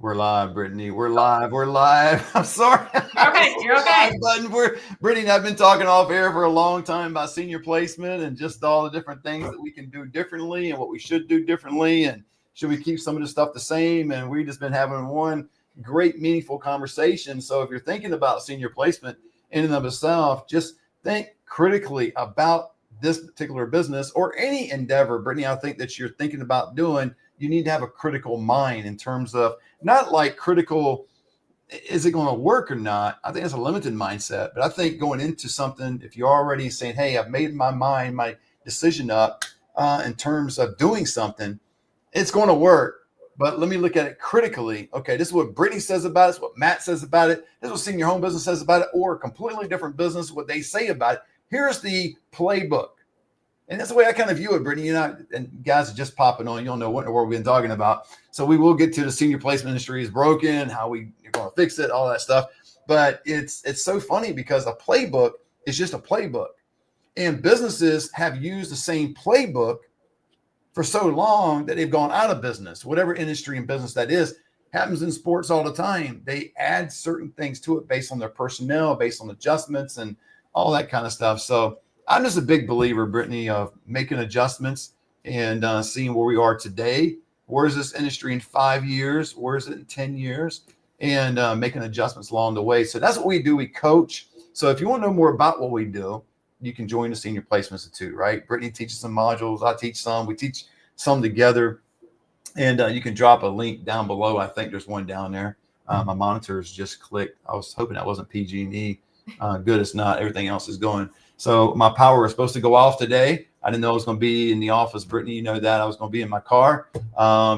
We're live, Brittany. We're live. We're live. I'm sorry. You're okay. You're okay. Button. Brittany and I've been talking off air for a long time about senior placement and just all the different things that we can do differently and what we should do differently. And should we keep some of the stuff the same? And we've just been having one great, meaningful conversation. So if you're thinking about senior placement in and of itself, just think critically about this particular business or any endeavor, Brittany, I think that you're thinking about doing. You need to have a critical mind in terms of not like critical, is it going to work or not? I think it's a limited mindset, but I think going into something, if you're already saying, hey, I've made my mind, my decision up in terms of doing something, it's going to work. But let me look at it critically. Okay, this is what Brittany says about it. This is what Matt says about it. This is what Senior Home Business says about it, or a completely different business, what they say about it. Here's the playbook. And that's the way I kind of view it, Brittany. And guys are just popping on. You don't know what in the world we've been talking about. So we will get to the senior placement industry is broken, how you're going to fix it, all that stuff. But it's so funny because a playbook is just a playbook. And businesses have used the same playbook for so long that they've gone out of business. Whatever industry and business that is, happens in sports all the time. They add certain things to it based on their personnel, based on adjustments and all that kind of stuff. So I'm just a big believer, Brittany, of making adjustments and seeing where we are today. Where is this industry in 5 years? Where is it in 10 years? And making adjustments along the way. So that's what we do. We coach. So if you want to know more about what we do, you can join the Senior Placement Institute, right? Brittany teaches some modules. I teach some. We teach some together. And you can drop a link down below. I think there's one down there. My monitors just clicked. I was hoping that wasn't PG&E. Good, it's not. Everything else is going. So my power was supposed to go off today. I didn't know I was going to be in the office. Brittany, you know that. I was going to be in my car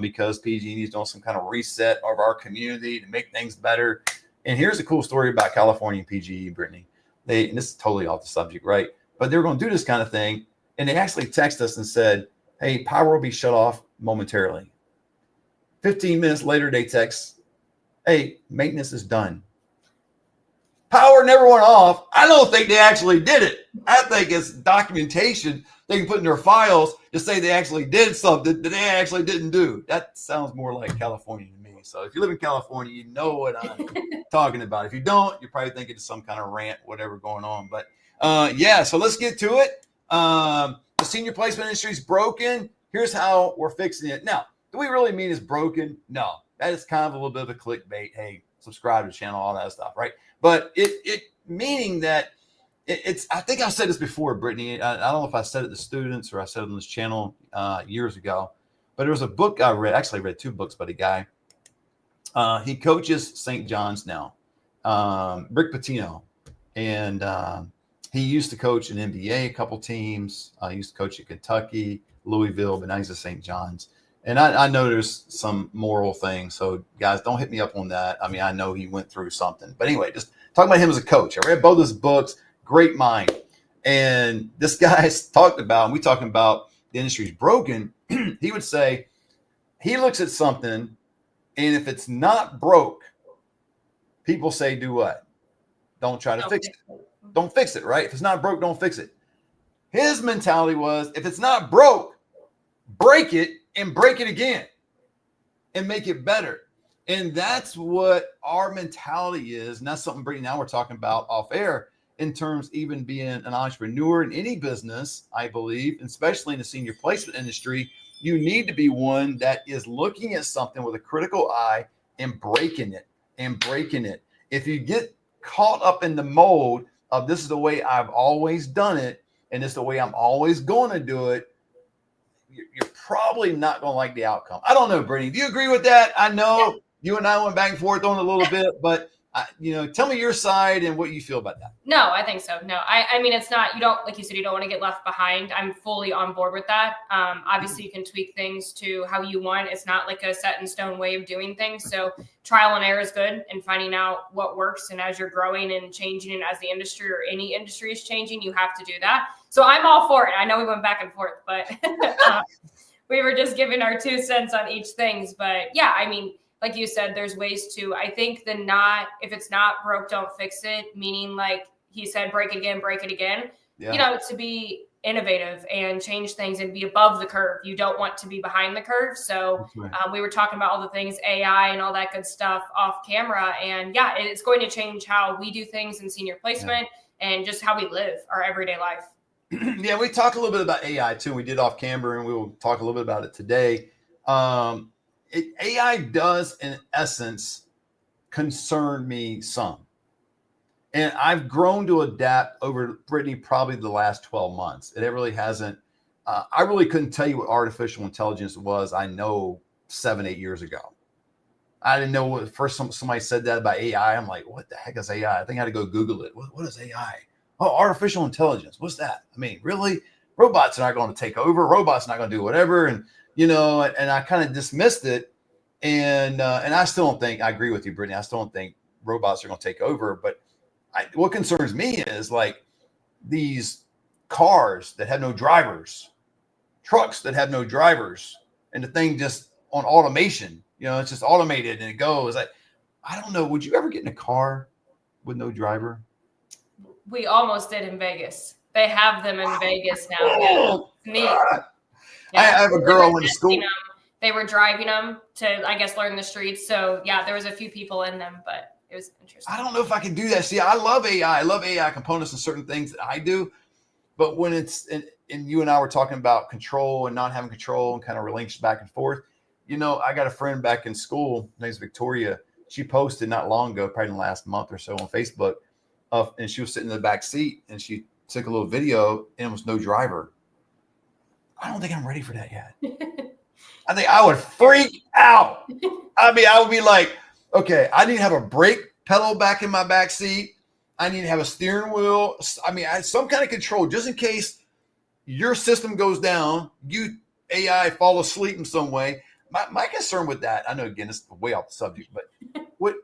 because PG&E is doing some kind of reset of our community to make things better. And here's a cool story about California and PG&E, Brittany. And this is totally off the subject, right? But they were going to do this kind of thing. And they actually texted us and said, hey, power will be shut off momentarily. 15 minutes later, they text, hey, maintenance is done. Power never went off. I don't think they actually did it. I think it's documentation they can put in their files to say they actually did something that they actually didn't do. That sounds more like California to me. So if you live in California, you know what I'm talking about. If you don't, you're probably thinking of some kind of rant, whatever going on. But yeah, so let's get to it. The senior placement industry is broken. Here's how we're fixing it. Now, do we really mean it's broken? No, that is kind of a little bit of a clickbait. Hey, subscribe to the channel, all that stuff, right? But it meaning that it's, I think I said this before, Brittany. I don't know if I said it to students or I said it on this channel years ago, but there was a book I read. Actually, I read 2 books by the guy. He coaches St. John's now, Rick Pitino. And he used to coach an NBA, a couple teams. He used to coach at Kentucky, Louisville, but now he's at St. John's. And I know there's some moral things. So guys, don't hit me up on that. I mean, I know he went through something, but anyway, just talking about him as a coach. I read both his books, great mind. And this guy's talked about, and we talking about the industry's broken. He would say, he looks at something, and if it's not broke, people say, do what? Don't try to fix it. Don't fix it, right? If it's not broke, don't fix it. His mentality was, if it's not broke, break it and break it again and make it better. And that's what our mentality is. And that's something Brittany and I were talking about off air in terms even being an entrepreneur in any business, I believe, especially in the senior placement industry. You need to be one that is looking at something with a critical eye and breaking it and breaking it. If you get caught up in the mold of this is the way I've always done it and this is the way I'm always going to do it, you're probably not going to like the outcome. I don't know, Brittany. Do you agree with that? I know you and I went back and forth on it a little bit, but tell me your side and what you feel about that. No, I think so. No, I mean, it's not, you don't, like you said, you don't want to get left behind. I'm fully on board with that. Obviously you can tweak things to how you want. It's not like a set in stone way of doing things. So trial and error is good and finding out what works. And as you're growing and changing and as the industry or any industry is changing, you have to do that. So I'm all for it. I know we went back and forth, but we were just giving our 2 cents on each things. But yeah, I mean, like you said, there's ways to, I think if it's not broke, don't fix it. Meaning like he said, break it again. Yeah. To be innovative and change things and be above the curve. You don't want to be behind the curve. So Right. we were talking about all the things, AI and all that good stuff off camera. And yeah, it's going to change how we do things in senior placement and just how we live our everyday life. Yeah, we talked a little bit about AI too. We did off camera, and we will talk a little bit about it today. AI does, in essence, concern me some. And I've grown to adapt over, Brittney, probably the last 12 months. It really hasn't. I really couldn't tell you what artificial intelligence was. I know 7-8 years ago. I didn't know what first somebody said that about AI. I'm like, what the heck is AI? I think I had to go Google it. What is AI? Oh, artificial intelligence. What's that? I mean, really? Robots are not going to take over. Robots are not going to do whatever. And, and I kind of dismissed it. And I still don't think, I agree with you, Brittney. I still don't think robots are going to take over. But what concerns me is like these cars that have no drivers, trucks that have no drivers, and the thing just on automation, it's just automated and it goes. I don't know. Would you ever get in a car with no driver? We almost did in Vegas. They have them in Vegas now. Yeah. Neat. Yeah. I have a girl in school. They were driving them to, I guess, learn the streets. So yeah, there was a few people in them, but it was interesting. I don't know if I can do that. See, I love AI. I love AI components and certain things that I do. But when it's, and you and I were talking about control and not having control and kind of links back and forth, I got a friend back in school, her name's Victoria. She posted not long ago, probably in the last month or so on Facebook, and she was sitting in the back seat and she took a little video and it was no driver. I don't think I'm ready for that yet. I think I would freak out. I mean, I would be like, okay, I need to have a brake pedal back in my back seat. I need to have a steering wheel. I mean, some kind of control just in case your system goes down, you AI fall asleep in some way. My concern with that, I know, again, it's way off the subject, but what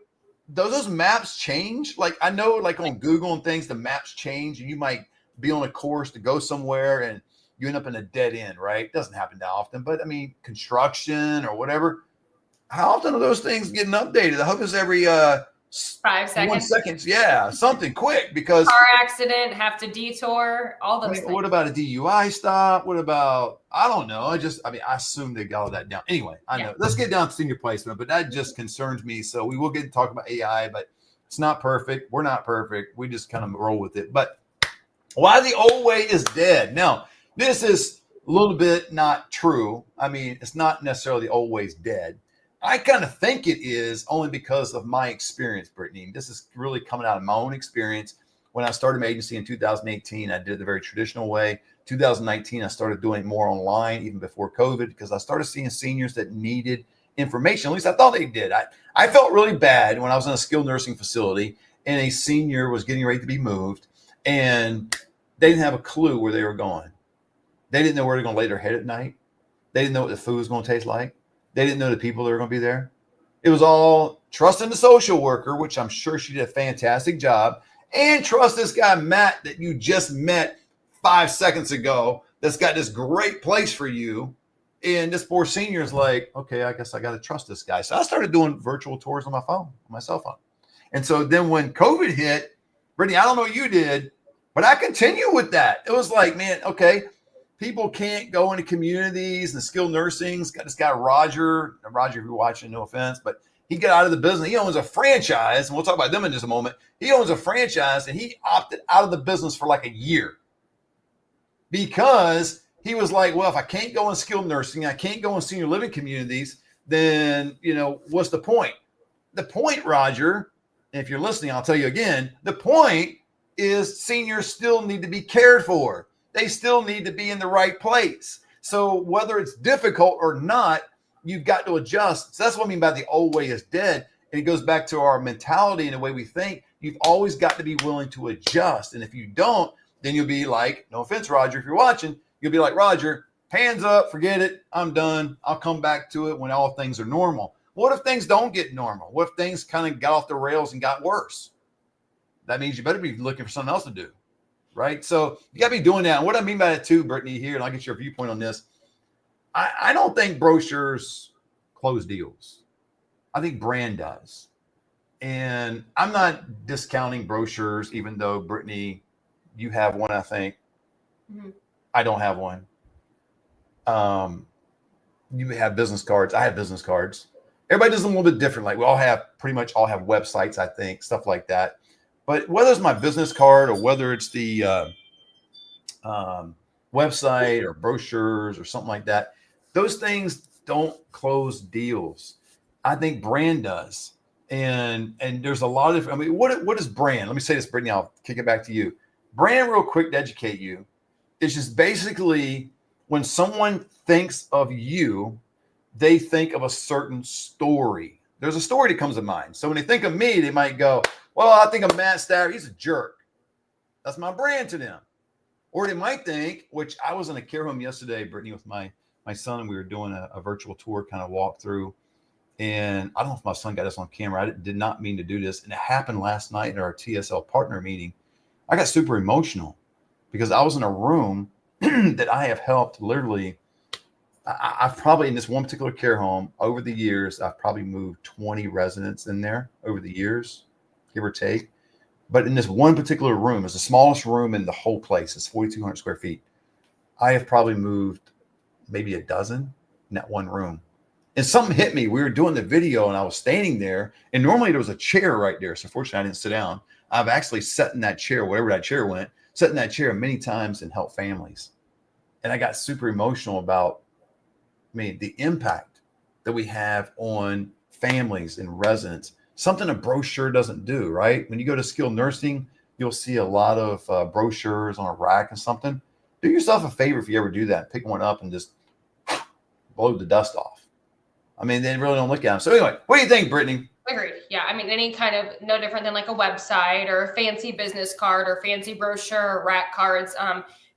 those maps change? Like I know like on Google and things, the maps change and you might be on a course to go somewhere and you end up in a dead end, right? It doesn't happen that often, but I mean, construction or whatever. How often are those things getting updated? I hope it's every 5 seconds. 1 second. Yeah, something quick because car accident, have to detour, all those things. What about a DUI stop? What about, I don't know. I assume they got all that down. Anyway, I know. Let's get down to senior placement, but that just concerns me. So we will get to talk about AI, but it's not perfect. We're not perfect. We just kind of roll with it. But why the old way is dead. Now, this is a little bit not true. I mean, it's not necessarily the old way's dead. I kind of think it is only because of my experience, Brittney. This is really coming out of my own experience. When I started my agency in 2018, I did it the very traditional way. 2019, I started doing it more online, even before COVID, because I started seeing seniors that needed information. At least I thought they did. I felt really bad when I was in a skilled nursing facility and a senior was getting ready to be moved and they didn't have a clue where they were going. They didn't know where they're going to lay their head at night. They didn't know what the food was going to taste like. They didn't know the people that were going to be there. It was all trust in the social worker, which I'm sure she did a fantastic job, and trust this guy, Matt, that you just met 5 seconds ago that's got this great place for you. And this poor senior is like, okay, I guess I got to trust this guy. So I started doing virtual tours on my phone, on my cell phone. And so then when COVID hit, Brittney, I don't know what you did, but I continue with that. It was like, man, okay, people can't go into communities and skilled nursing's got this guy, Roger, if you're watching, no offense, but he got out of the business. He owns a franchise, and we'll talk about them in just a moment. He owns a franchise, and he opted out of the business for like a year because he was like, well, if I can't go in skilled nursing, I can't go in senior living communities, then, what's the point? The point, Roger, and if you're listening, I'll tell you again, the point is seniors still need to be cared for. They still need to be in the right place. So whether it's difficult or not, you've got to adjust. So that's what I mean by the old way is dead. And it goes back to our mentality and the way we think. You've always got to be willing to adjust. And if you don't, then you'll be like, no offense, Roger, if you're watching, you'll be like, Roger, hands up, forget it. I'm done. I'll come back to it when all things are normal. What if things don't get normal? What if things kind of got off the rails and got worse? That means you better be looking for something else to do. Right. So you got to be doing that. And what I mean by that too, Brittney, here, and I'll get your viewpoint on this. I don't think brochures close deals. I think brand does. And I'm not discounting brochures, even though, Brittney, you have one, I think. Mm-hmm. I don't have one. You have business cards. I have business cards. Everybody does them a little bit different. Like we all have pretty much all have websites, I think, stuff like that. But whether it's my business card or whether it's the website or brochures or something like that, those things don't close deals. I think brand does. And there's a lot of, I mean, what is brand? Let me say this, Brittney, I'll kick it back to you. Brand, real quick to educate you, is just basically when someone thinks of you, they think of a certain story. There's a story that comes to mind. So when they think of me, they might go, well, I think of Matt Stafford. He's a jerk. That's my brand to them. Or they might think, which I was in a care home yesterday, Brittney, with my son, and we were doing a virtual tour kind of walk through. And I don't know if my son got this on camera. I did not mean to do this. And it happened last night at our TSL partner meeting. I got super emotional because I was in a room that I have helped literally. I've probably, in this one particular care home over the years, I've probably moved 20 residents in there over the years, give or take. But in this one particular room, it's the smallest room in the whole place. It's 4,200 square feet. I have probably moved maybe a dozen in that one room. And something hit me. We were doing the video and I was standing there, and normally there was a chair right there. So fortunately I didn't sit down. I've actually sat in that chair, wherever that chair went, sat in that chair many times and helped families. And I got super emotional about, the impact that we have on families and residents, something a brochure doesn't do, right? When you go to skilled nursing, you'll see a lot of brochures on a rack and something. Do yourself a favor if you ever do that. Pick one up and just blow the dust off. They really don't look at them. So anyway, what do you think, Brittney? Agreed. Yeah. Any kind of no different than like a website or a fancy business card or fancy brochure or rack cards.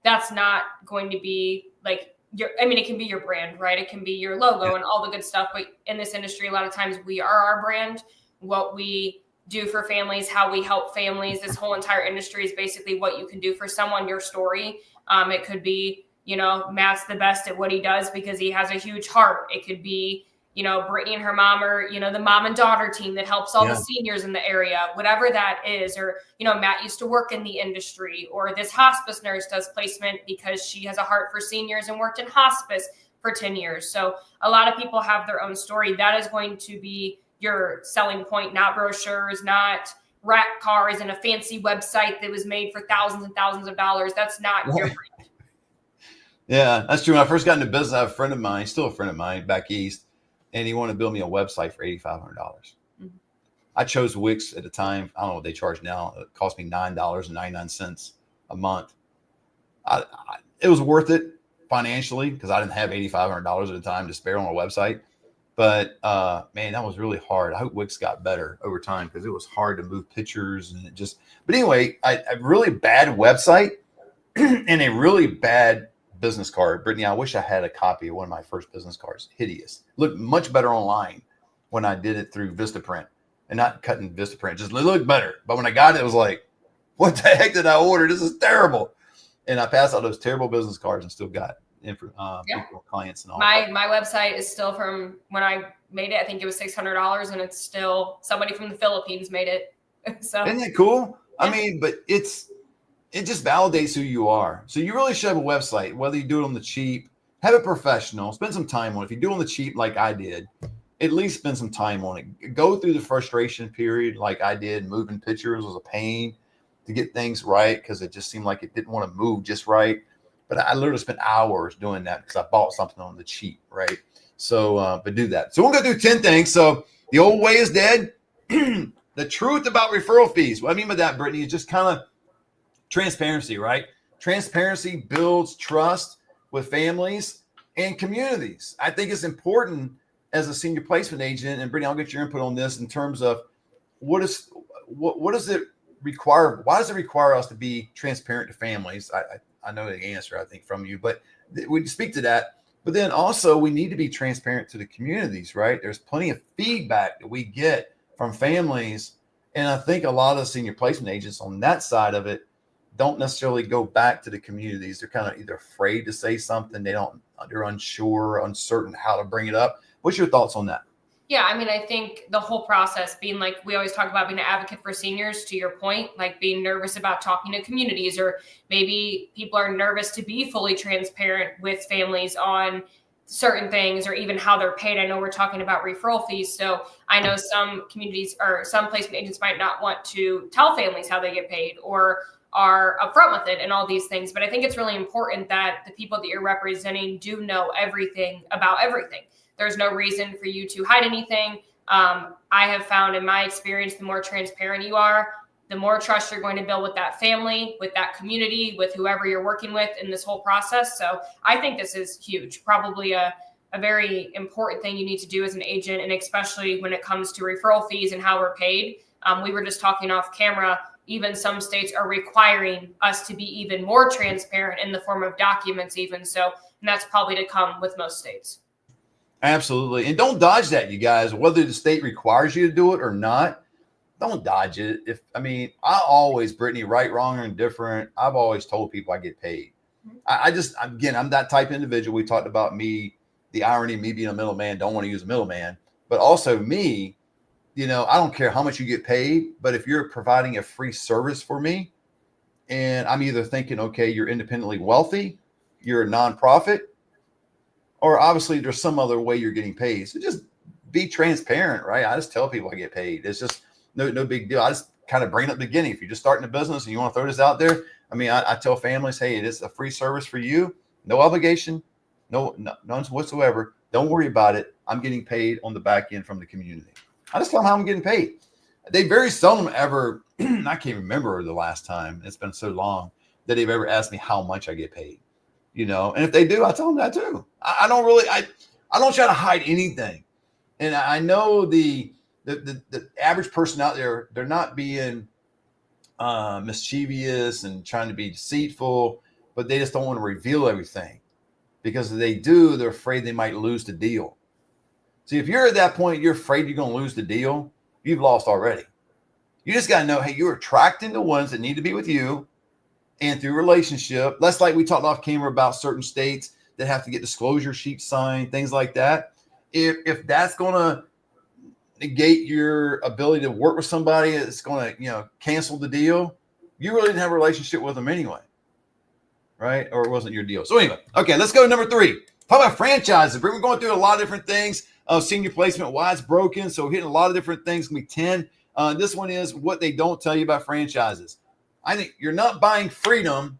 That's not going to be like it can be your brand, right? It can be your logo and all the good stuff. But in this industry, a lot of times we are our brand. What we do for families, how we help families, this whole entire industry is basically what you can do for someone, your story. It could be, Matt's the best at what he does because he has a huge heart. It could be, Brittney and her mom are, the mom and daughter team that helps all the seniors in the area, whatever that is. Or, Matt used to work in the industry, or this hospice nurse does placement because she has a heart for seniors and worked in hospice for 10 years. So a lot of people have their own story. That is going to be your selling point, not brochures, not rack cars and a fancy website that was made for thousands and thousands of dollars. That's not your brand. Yeah, that's true. When I first got into business, I have a friend of mine, still a friend of mine back east, and he wanted to build me a website for $8,500. Mm-hmm. I chose Wix at the time. I don't know what they charge now. It cost me $9.99 a month. It was worth it financially because I didn't have $8,500 at the time to spare on a website. But that was really hard. I hope Wix got better over time because it was hard to move pictures and but anyway, a really bad website and a really bad business card. Brittney, I wish I had a copy of one of my first business cards. Hideous. Looked much better online when I did it through Vistaprint, and not cutting Vistaprint. Just looked better. But when I got it, it was like, what the heck did I order? This is terrible. And I passed out those terrible business cards and still got clients and all. My website is still from when I made it. I think it was $600, and it's still somebody from the Philippines made it. So isn't that cool? Yeah. But it just validates who you are. So you really should have a website, whether you do it on the cheap, have it professional, spend some time on it. If you do it on the cheap, like I did, at least spend some time on it. Go through the frustration period like I did. Moving pictures was a pain to get things right because it just seemed like it didn't want to move just right. But I literally spent hours doing that because I bought something on the cheap, right? So, but do that. So we'll go through 10 things. So the old way is dead. The truth about referral fees. What I mean by that, Brittney, is just kind of transparency, right? Transparency builds trust with families and communities. I think it's important as a senior placement agent, and Brittney, I'll get your input on this in terms of what does it require? Why does it require us to be transparent to families? I know the answer, I think, from you, but we speak to that. But then also we need to be transparent to the communities, right? There's plenty of feedback that we get from families. And I think a lot of senior placement agents on that side of it don't necessarily go back to the communities. They're kind of either afraid to say something. They're unsure, uncertain how to bring it up. What's your thoughts on that? Yeah, I mean, I think the whole process being like, we always talk about being an advocate for seniors, to your point, like being nervous about talking to communities, or maybe people are nervous to be fully transparent with families on certain things or even how they're paid. I know we're talking about referral fees. So I know some communities or some placement agents might not want to tell families how they get paid or are upfront with it and all these things. But I think it's really important that the people that you're representing do know everything about everything. There's no reason for you to hide anything. I have found in my experience, the more transparent you are, the more trust you're going to build with that family, with that community, with whoever you're working with in this whole process. So I think this is huge, probably a very important thing you need to do as an agent, and especially when it comes to referral fees and how we're paid. We were just talking off camera. Even some states are requiring us to be even more transparent in the form of documents even. So, and that's probably to come with most states. Absolutely. And don't dodge that, you guys, whether the state requires you to do it or not. Don't dodge it. I always, Brittney, right, wrong, or indifferent, I've always told people I get paid. I'm that type of individual. We talked about me, the irony of me being a middleman, don't want to use a middleman, but also me, I don't care how much you get paid, but if you're providing a free service for me, and I'm either thinking, okay, you're independently wealthy, you're a nonprofit, or obviously there's some other way you're getting paid. So just be transparent, right? I just tell people I get paid. It's just no big deal. I just kind of bring it up at the beginning. If you're just starting a business and you want to throw this out there, I tell families, hey, it is a free service for you. No obligation, none whatsoever. Don't worry about it. I'm getting paid on the back end from the community. I just tell them how I'm getting paid. They very seldom ever, I can't remember the last time, it's been so long, that they've ever asked me how much I get paid. And if they do, I tell them that too. I don't try to hide anything. And I know the average person out there, they're not being mischievous and trying to be deceitful, but they just don't want to reveal everything, because if they do, they're afraid they might lose the deal. See, if you're at that point, you're afraid you're going to lose the deal, you've lost already. You just got to know, hey, you're attracting the ones that need to be with you, and through relationship. That's like we talked off camera about certain states that have to get disclosure sheets signed, things like that. If that's going to negate your ability to work with somebody, it's going to, cancel the deal, you really didn't have a relationship with them anyway, right? Or it wasn't your deal. So anyway, okay, let's go to number 3. Talk about franchises. We're going through a lot of different things. Senior placement, why it's broken. So hitting a lot of different things. Gonna be 10. This one is what they don't tell you about franchises. I think you're not buying freedom,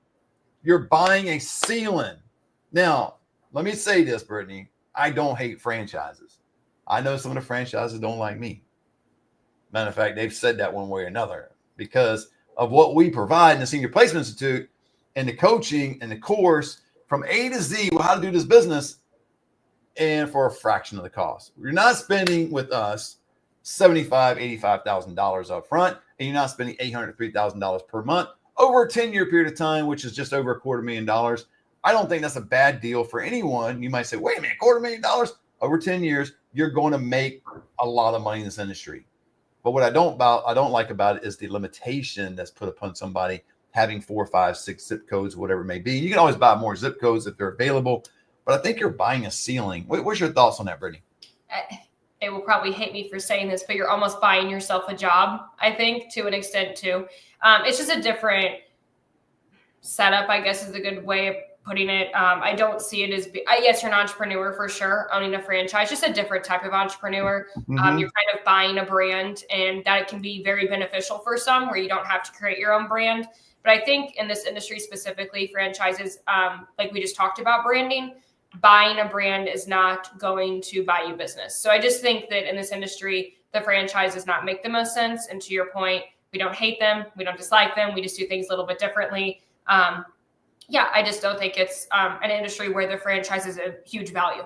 you're buying a ceiling. Now, let me say this, Brittney. I don't hate franchises. I know some of the franchises don't like me. Matter of fact, they've said that one way or another, because of what we provide in the Senior Placement Institute and the coaching and the course from A to Z, how to do this business, and for a fraction of the cost. You're not spending with us $75,000, $85,000 up front, and you're not spending $800,000 to $3,000 per month over a 10-year period of time, which is just over $250,000. I don't think that's a bad deal for anyone. You might say, wait a minute, $250,000 over 10 years, you're going to make a lot of money in this industry. But what I don't like about it is the limitation that's put upon somebody having 4, 5, 6 zip codes, whatever it may be. You can always buy more zip codes if they're available, but I think you're buying a ceiling. What's your thoughts on that, Brittney? They will probably hate me for saying this, but you're almost buying yourself a job, I think, to an extent too. It's just a different setup, I guess is a good way of putting it. I don't see it as, yes, you're an entrepreneur for sure, owning a franchise, just a different type of entrepreneur. Mm-hmm. You're kind of buying a brand, and that can be very beneficial for some, where you don't have to create your own brand. But I think in this industry specifically, franchises, like we just talked about branding, buying a brand is not going to buy you business. So I just think that in this industry, the franchise does not make the most sense. And to your point, we don't hate them. We don't dislike them. We just do things a little bit differently. I just don't think it's an industry where the franchise is a huge value.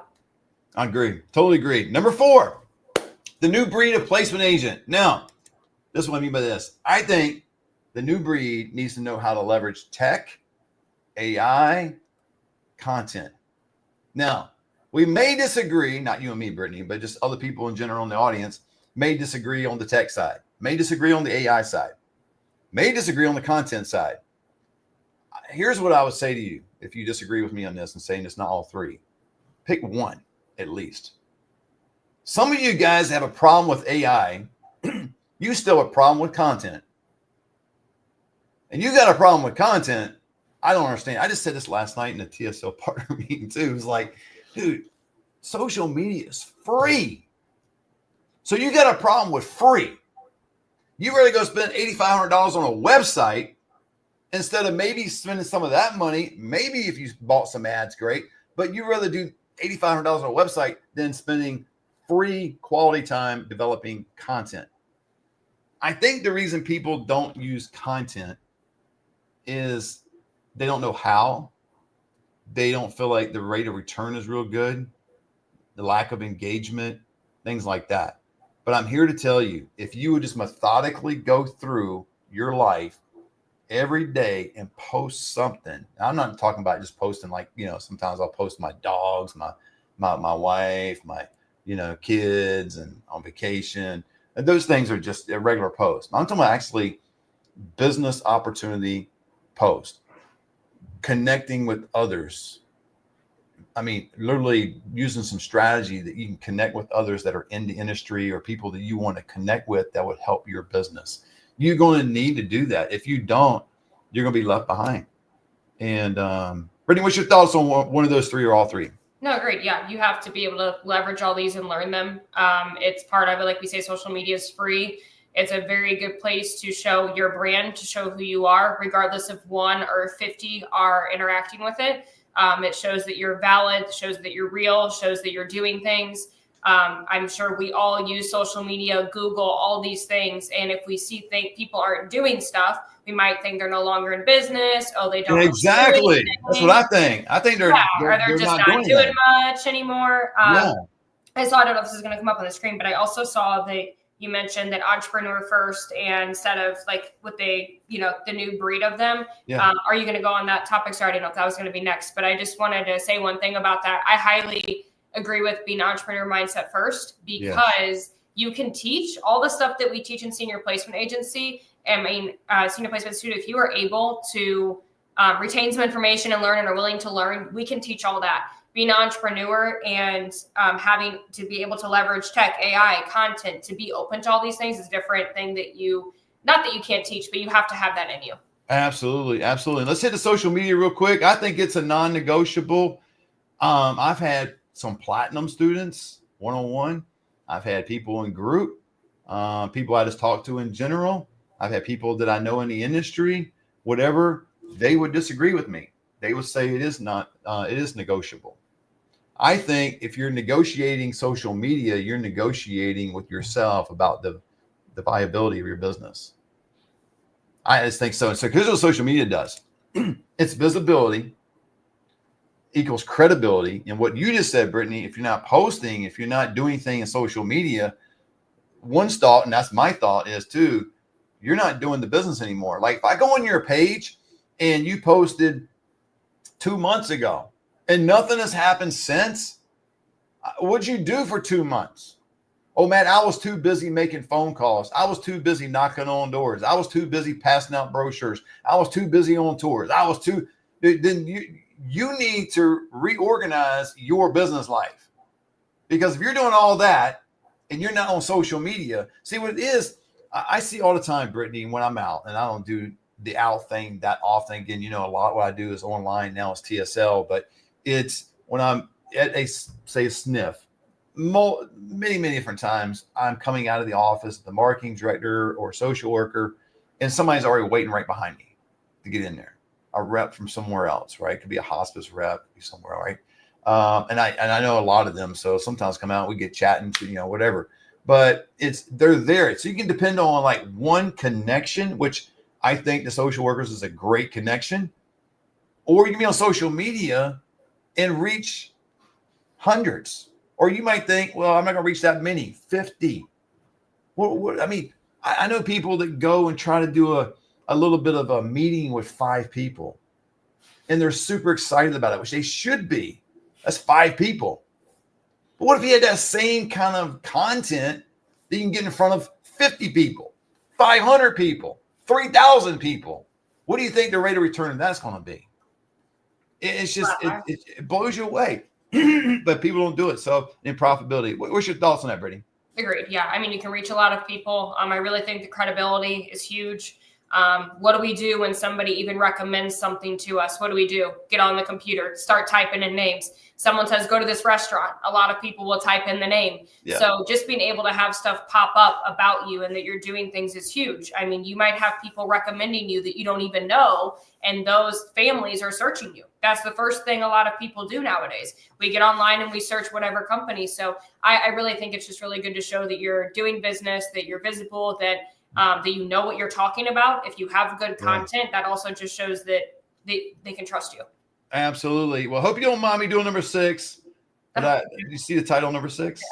I agree. Totally agree. Number 4, the new breed of placement agent. Now, this is what I mean by this. I think the new breed needs to know how to leverage tech, AI, content. Now, we may disagree, not you and me, Brittney, but just other people in general in the audience may disagree on the tech side, may disagree on the AI side, may disagree on the content side. Here's what I would say to you if you disagree with me on this and saying it's not all 3. Pick one at least. Some of you guys have a problem with AI. You still have a problem with content. And you got a problem with content. I don't understand. I just said this last night in the TSL partner meeting too. It was like, dude, social media is free. So you got a problem with free. You rather go spend $8,500 on a website instead of maybe spending some of that money. Maybe if you bought some ads, great. But you rather do $8,500 on a website than spending free quality time developing content. I think the reason people don't use content is they don't know how. They don't feel like the rate of return is real good, the lack of engagement, things like that. But I'm here to tell you, if you would just methodically go through your life every day and post something. I'm not talking about just posting like, sometimes I'll post my dogs, my wife, my, kids and on vacation. And those things are just a regular post. I'm talking about actually business opportunity post, connecting with others. I mean, literally using some strategy that you can connect with others that are in the industry or people that you want to connect with that would help your business. You're going to need to do that. If you don't, you're going to be left behind. And Brittney, what's your thoughts on one of those three or all three? No, great. Yeah, you have to be able to leverage all these and learn them. It's part of it. Like we say, social media is free. It's a very good place to show your brand, to show who you are, regardless if 1 or 50 are interacting with it. It shows that you're valid, shows that you're real, shows that you're doing things. I'm sure we all use social media, Google, all these things. And if we see people aren't doing stuff, we might think they're no longer in business. Oh, they don't. Exactly. That's what I think. I think they're just not doing much anymore. I don't know if this is going to come up on the screen, but I also saw that you mentioned that entrepreneur first, and instead of like with the new breed of them. Are you going to go on that topic? Sorry, I didn't know if that was going to be next, but I just wanted to say one thing about that. I highly agree with being entrepreneur mindset first, because you can teach all the stuff that we teach in senior placement agency. Senior placement student, if you are able to retain some information and learn and are willing to learn, we can teach all that. Being an entrepreneur and having to be able to leverage tech, AI, content, to be open to all these things is a different thing that not that you can't teach, but you have to have that in you. Absolutely. Absolutely. Let's hit the social media real quick. I think it's a non-negotiable. I've had some platinum students one-on-one. I've had people in group, people I just talked to in general. I've had people that I know in the industry, whatever, they would disagree with me. They would say it is negotiable. I think if you're negotiating social media, you're negotiating with yourself about the viability of your business. I just think so. So here's what social media does. It's visibility equals credibility. And what you just said, Brittney, if you're not posting, if you're not doing anything in social media, one thought, and that's my thought, is too, you're not doing the business anymore. Like if I go on your page and you posted 2 months ago and nothing has happened since, what'd you do for 2 months? Oh man, I was too busy making phone calls. I was too busy knocking on doors. I was too busy passing out brochures. I was too busy on tours. Then you need to reorganize your business life. Because if you're doing all that and you're not on social media, see what it is, I see all the time, Brittney, when I'm out, and I don't do the out thing that often. Again, a lot of what I do is online now. It's TSL, but it's when I'm at a sniff, many different times, I'm coming out of the office, the marketing director or social worker, and somebody's already waiting right behind me to get in there. A rep from somewhere else, right? It could be a hospice rep, be somewhere, right? And I know a lot of them, so sometimes come out, we get chatting, whatever. But they're there, so you can depend on like one connection, which I think the social workers is a great connection, or you can be on social media and reach hundreds, or you might think, well, I'm not going to reach that many, 50. I know people that go and try to do a little bit of a meeting with 5 people, and they're super excited about it, which they should be. That's 5 people. But what if you had that same kind of content that you can get in front of 50 people, 500 people, 3,000 people? What do you think the rate of return of that's going to be? It's just, it blows you away. but people don't do it. So in profitability, what's your thoughts on that, Brittany? Agreed. Yeah. I mean, you can reach a lot of people. I really think the credibility is huge. What do we do when somebody even recommends something to us? What do we do? Get on the computer, start typing in names. Someone says, go to this restaurant. A lot of people will type in the name. Yeah. So just being able to have stuff pop up about you and that you're doing things is huge. I mean, you might have people recommending you that you don't even know, and those families are searching you. That's the first thing a lot of people do nowadays. We get online and we search whatever company. So I really think it's just really good to show that you're doing business, that you're visible, that you know what you're talking about. If you have good content, that also just shows that they can trust you. Absolutely. Well, hope you don't mind me doing number 6. But you see the title number 6?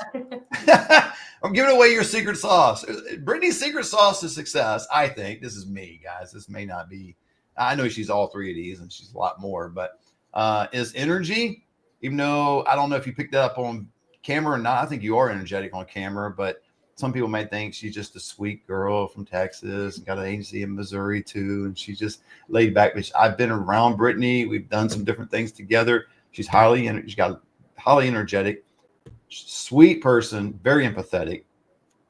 I'm giving away your secret sauce. Brittany's secret sauce to success, I think. This is me, guys. This may not be. I know she's all 3 of these, and she's a lot more. But is energy. Even though I don't know if you picked that up on camera or not. I think you are energetic on camera, but some people might think she's just a sweet girl from Texas and got an agency in Missouri too. And she's just laid back. But I've been around Brittany. We've done some different things together. She's got highly energetic, sweet person, very empathetic,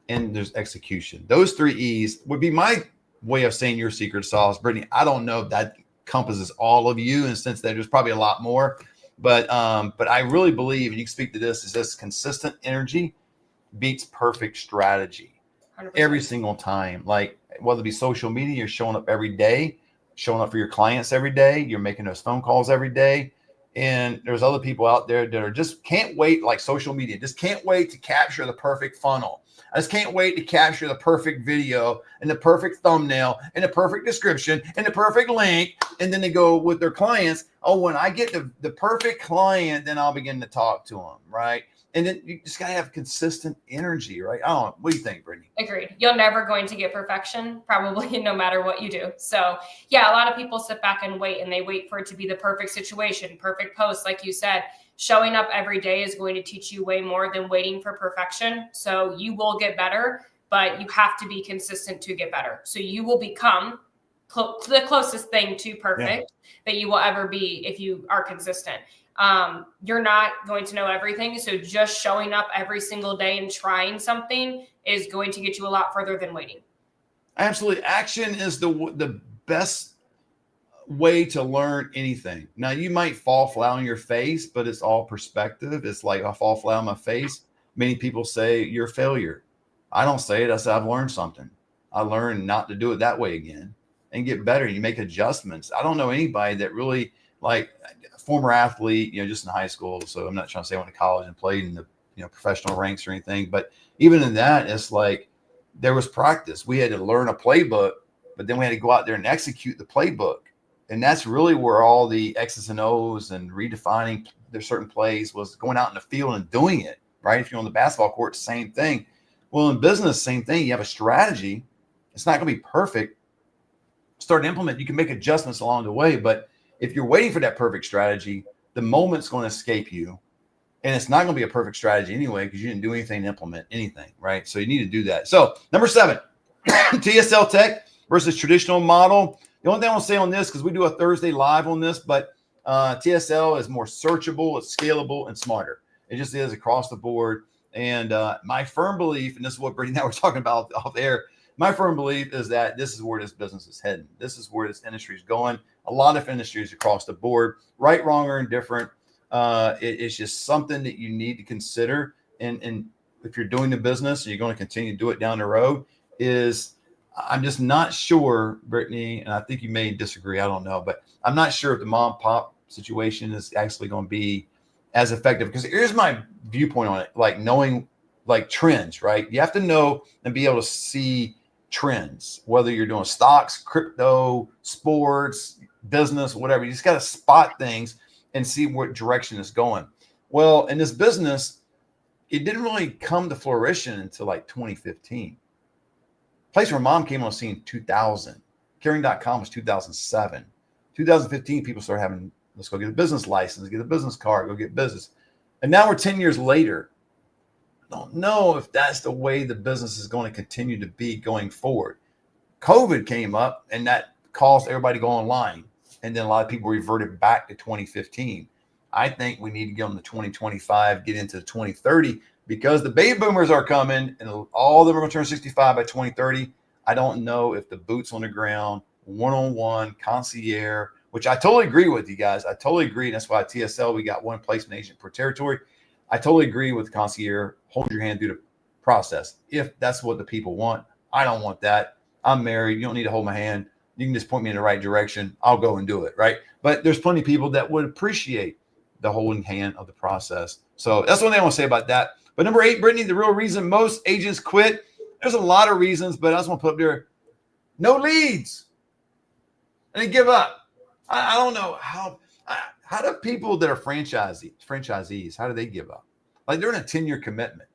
and there's execution. Those 3 E's would be my way of saying your secret sauce, Brittany. I don't know if that encompasses all of you, in the sense that there's probably a lot more, but I really believe, and you can speak to this, is this consistent energy beats perfect strategy 100%. Every single time. Like whether it be social media, you're showing up every day, showing up for your clients every day, you're making those phone calls every day. And there's other people out there that are just can't wait, like social media, just can't wait to capture the perfect funnel. I just can't wait to capture the perfect video and the perfect thumbnail and the perfect description and the perfect link. And then they go with their clients. Oh, when I get the perfect client, then I'll begin to talk to them. Right. And then you just got to have consistent energy, right? I don't know. What do you think, Brittany? Agreed. You're never going to get perfection, probably, no matter what you do. So yeah, a lot of people sit back and wait, and they wait for it to be the perfect situation, perfect post. Like you said, showing up every day is going to teach you way more than waiting for perfection. So you will get better, but you have to be consistent to get better. So you will become the closest thing to perfect that you will ever be if you are consistent. You're not going to know everything. So just showing up every single day and trying something is going to get you a lot further than waiting. Absolutely. Action is the best way to learn anything. Now you might fall flat on your face, but it's all perspective. It's like I fall flat on my face. Many people say you're a failure. I don't say it. I say I've learned something. I learned not to do it that way again and get better. You make adjustments. I don't know anybody that really, like former athlete, just in high school. So I'm not trying to say I went to college and played in the, professional ranks or anything, but even in that, it's like there was practice. We had to learn a playbook, but then we had to go out there and execute the playbook. And that's really where all the X's and O's and redefining their certain plays was going out in the field and doing it, right? If you're on the basketball court, same thing. Well, in business, same thing. You have a strategy. It's not going to be perfect. Start to implement. You can make adjustments along the way, but if you're waiting for that perfect strategy, the moment's going to escape you. And it's not going to be a perfect strategy anyway, because you didn't do anything to implement anything, right? So you need to do that. So number 7, TSL tech versus traditional model. The only thing I want to say on this, because we do a Thursday live on this, but TSL is more searchable, it's scalable, and smarter. It just is across the board. And my firm belief, and this is what Brittany and I were talking about off air, my firm belief is that this is where this business is heading. This is where this industry is going. A lot of industries across the board, right, wrong, or indifferent. It's just something that you need to consider. And if you're doing the business and you're going to continue to do it down the road, I'm just not sure, Brittany, and I think you may disagree. I don't know, but I'm not sure if the mom pop situation is actually going to be as effective, because here's my viewpoint on it. Like knowing like trends, right? You have to know and be able to see trends, whether you're doing stocks, crypto, sports, business, whatever. You just got to spot things and see what direction it's going. Well, in this business, it didn't really come to fruition until like 2015. Place where mom came on the scene in 2000. Caring.com was 2007. 2015, people started having, let's go get a business license, get a business card, go get business. And now we're 10 years later. I don't know if that's the way the business is going to continue to be going forward. COVID came up and that caused everybody to go online. And then a lot of people reverted back to 2015. I think we need to get on the 2025, get into the 2030, because the baby boomers are coming and all of them are going to turn 65 by 2030. I don't know if the boots on the ground, one-on-one concierge, which I totally agree with you guys. I totally agree. And that's why at TSL, we got one placement agent per territory. I totally agree with the concierge. Hold your hand through the process. If that's what the people want, I don't want that. I'm married. You don't need to hold my hand. You can just point me in the right direction. I'll go and do it. Right. But there's plenty of people that would appreciate the holding hand of the process. So that's one thing I want to say about that. But number 8, Brittney, the real reason most agents quit. There's a lot of reasons, but I just want to put up there, no leads. And they give up. I don't know how do people that are franchisees, how do they give up? Like they're in a 10-year commitment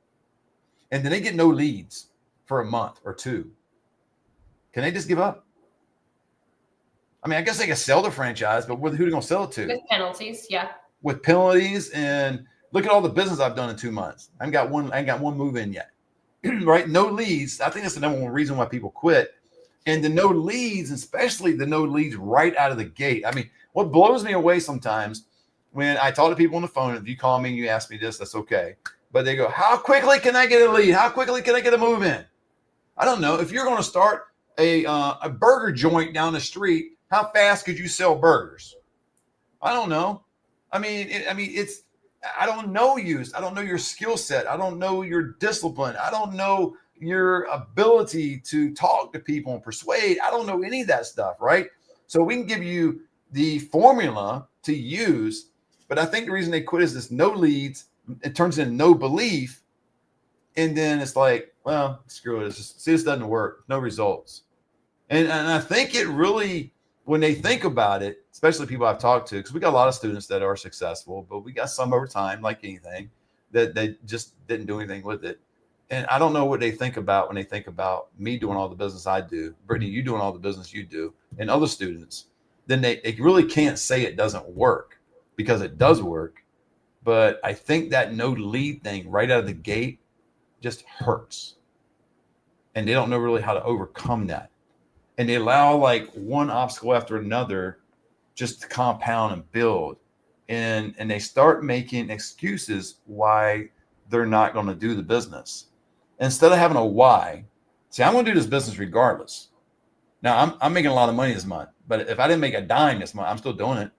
and then they get no leads for a month or two. Can they just give up? I mean, I guess they can sell the franchise, but who are they going to sell it to? With penalties, yeah. With penalties, and look at all the business I've done in 2 months. I ain't got one move in yet. Right? No leads. I think that's the number one reason why people quit. And the no leads, especially the no leads right out of the gate. I mean, what blows me away sometimes when I talk to people on the phone, if you call me and you ask me this, that's okay. But they go, how quickly can I get a lead? How quickly can I get a move in? I don't know. If you're going to start a burger joint down the street, how fast could you sell burgers? I don't know. I mean, I don't know you. I don't know your skill set. I don't know your discipline. I don't know your ability to talk to people and persuade. I don't know any of that stuff, right? So we can give you the formula to use, but I think the reason they quit is this no leads. It turns into no belief. And then it's like, well, screw it. This doesn't work. No results. And I think it really, when they think about it, especially people I've talked to, because we got a lot of students that are successful, but we got some over time, like anything, that they just didn't do anything with it. And I don't know what they think about when they think about me doing all the business I do, Brittney, you doing all the business you do, and other students. Then they really can't say it doesn't work, because it does work. But I think that no lead thing right out of the gate just hurts. And they don't know really how to overcome that. And they allow like one obstacle after another just to compound and build. And they start making excuses why they're not going to do the business. Instead of having a why, see, I'm going to do this business regardless. Now, I'm making a lot of money this month, but if I didn't make a dime this month, I'm still doing it.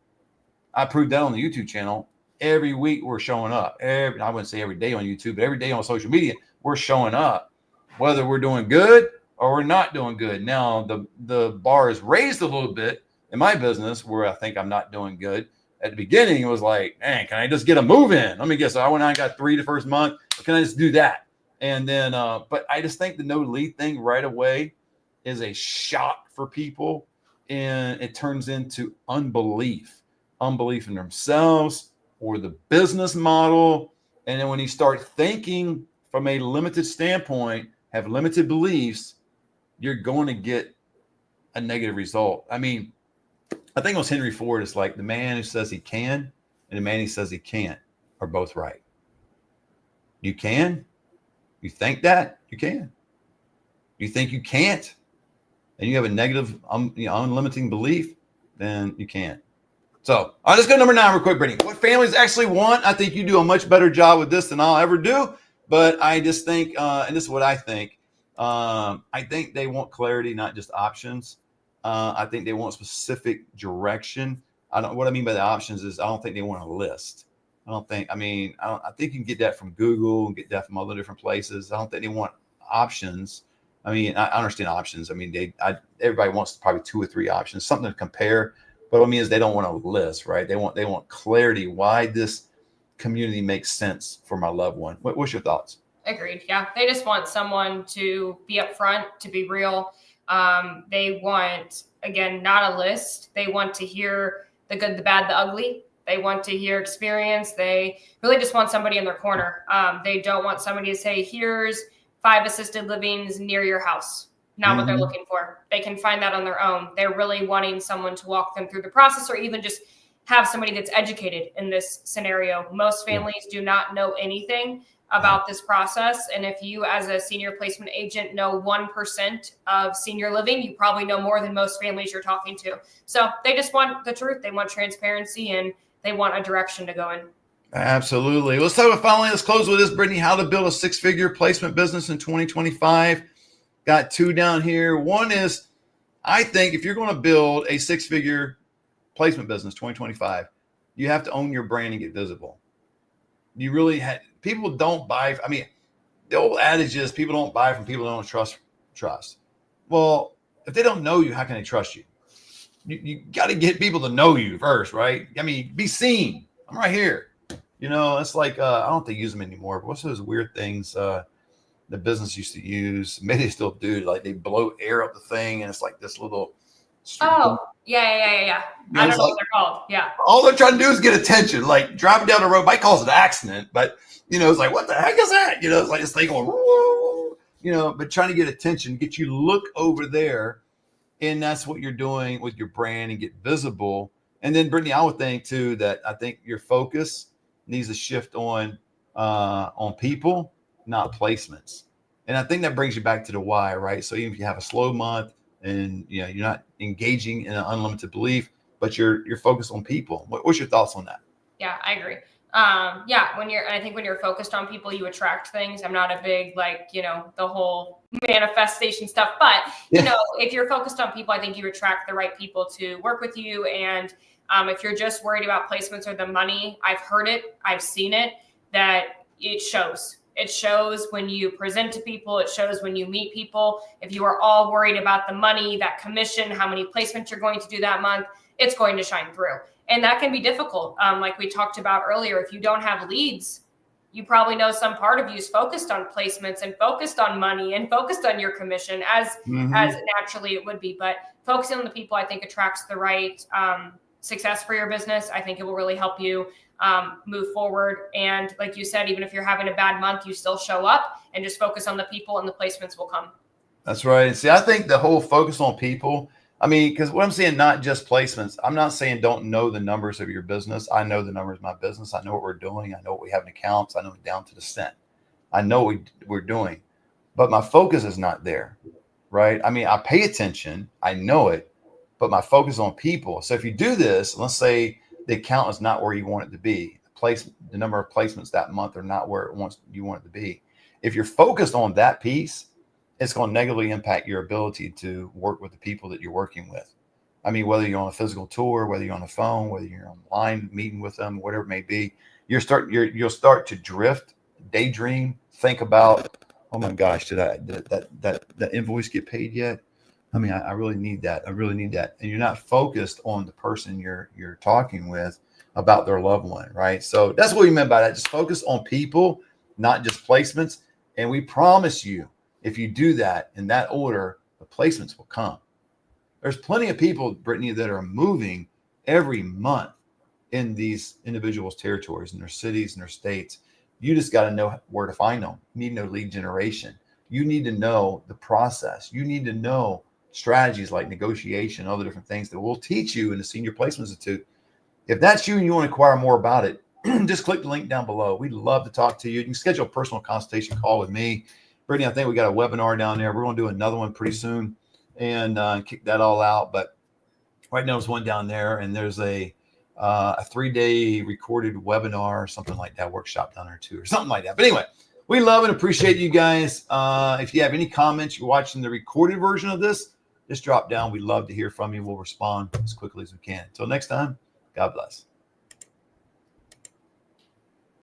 I proved that on the YouTube channel. Every week we're showing up. I wouldn't say every day on YouTube, but every day on social media, we're showing up, whether we're doing good or we're not doing good. Now, the bar is raised a little bit in my business where I think I'm not doing good. At the beginning, it was like, man, can I just get a move in? Let me guess. So I went out and got 3 the first month. Can I just do that? And then, but I just think the no lead thing right away is a shock for people. And it turns into unbelief in themselves or the business model. And then when you start thinking from a limited standpoint, have limited beliefs, you're going to get a negative result. I mean, I think it was Henry Ford. It's like the man who says he can and the man who says he can't are both right. You can. You think that you can. You think you can't, and you have a negative, unlimiting belief, then you can't. So let's go to number 9 real quick, Brittney. What families actually want? I think you do a much better job with this than I'll ever do. But I just think, and this is what I think they want clarity, not just options. I think they want specific direction. What I mean by the options is I don't think they want a list. I think you can get that from Google and get that from other different places. I don't think they want options. I mean, I understand options. I mean, everybody wants probably 2 or 3 options, something to compare. But what I mean is they don't want a list, right? They want clarity. Why this community makes sense for my loved one. What's your thoughts? Agreed. Yeah. They just want someone to be upfront, to be real. They want, again, not a list. They want to hear the good, the bad, the ugly. They want to hear experience. They really just want somebody in their corner. They don't want somebody to say, here's 5 assisted livings near your house. Not what they're looking for. They can find that on their own. They're really wanting someone to walk them through the process, or even just have somebody that's educated in this scenario. Most families do not know anything about this process. And if you, as a senior placement agent, know 1% of senior living, you probably know more than most families you're talking to. So they just want the truth. They want transparency, and they want a direction to go in. Absolutely. Let's close with this, Brittney. How to build a 6-figure placement business in 2025. Got 2 down here. One is, I think if you're going to build a 6-figure placement business 2025, you have to own your brand and get visible. You really people don't buy. I mean, the old adage is people don't buy from people they don't trust. Well, if they don't know you, how can they trust you? You got to get people to know you first, right? I mean, be seen. I'm right here. It's like, I don't think they use them anymore, but what's those weird things the business used to use? Maybe they still do. Like they blow air up the thing and it's like this little. Oh, yeah. I don't know what they're called. Yeah. All they're trying to do is get attention. Like driving down the road, might cause an accident, but it's like, what the heck is that? It's like this thing going, whoa, but trying to get attention, get you to look over there. And that's what you're doing with your brand and get visible. And then Brittney, I would think too, that I think your focus needs to shift on people, not placements. And I think that brings you back to the why, right? So even if you have a slow month and you're not engaging in an unlimited belief, but you're focused on people. What's your thoughts on that? Yeah, I agree. I think when you're focused on people, you attract things. I'm not a big, the whole manifestation stuff, but if you're focused on people, I think you attract the right people to work with you. And if you're just worried about placements or the money, I've heard it, I've seen it, that it shows. It shows when you present to people. It shows when you meet people. If you are all worried about the money, that commission, how many placements you're going to do that month, it's going to shine through. And that can be difficult. Like we talked about earlier, if you don't have leads, you probably know some part of you is focused on placements and focused on money and focused on your commission as naturally it would be. But focusing on the people, I think, attracts the right success for your business. I think it will really help you move forward. And like you said, even if you're having a bad month, you still show up and just focus on the people and the placements will come. That's right. See, I think the whole focus on people, because what I'm saying, not just placements. I'm not saying don't know the numbers of your business. I know the numbers of my business. I know what we're doing. I know what we have in accounts. I know it down to the cent. I know what we're doing, but my focus is not there, right? I pay attention. I know it, but my focus is on people. So if you do this, let's say the account is not where you want it to be. The number of placements that month are not where you want it to be. If you're focused on that piece, it's going to negatively impact your ability to work with the people that you're working with. Whether you're on a physical tour, whether you're on the phone, whether you're online meeting with them, whatever it may be, you'll start to drift, daydream, think about, oh my gosh, did that invoice get paid yet? I really need that. I really need that. And you're not focused on the person you're talking with about their loved one, right? So that's what we meant by that. Just focus on people, not just placements. And we promise you, if you do that in that order, the placements will come. There's plenty of people, Brittney, that are moving every month in these individuals' territories, in their cities, and their states. You just got to know where to find them. You need to know lead generation. You need to know the process. You need to know strategies like negotiation, other different things that we'll teach you in the Senior Placement Institute. If that's you and you want to inquire more about it, just click the link down below. We'd love to talk to you. You can schedule a personal consultation call with me. Brittney, I think we got a webinar down there. We're going to do another one pretty soon and kick that all out. But right now there's one down there, and there's a 3-day recorded webinar or something like that, workshop down there too, or something like that. But anyway, we love and appreciate you guys. If you have any comments, you're watching the recorded version of this, just drop down. We'd love to hear from you. We'll respond as quickly as we can. Until next time, God bless.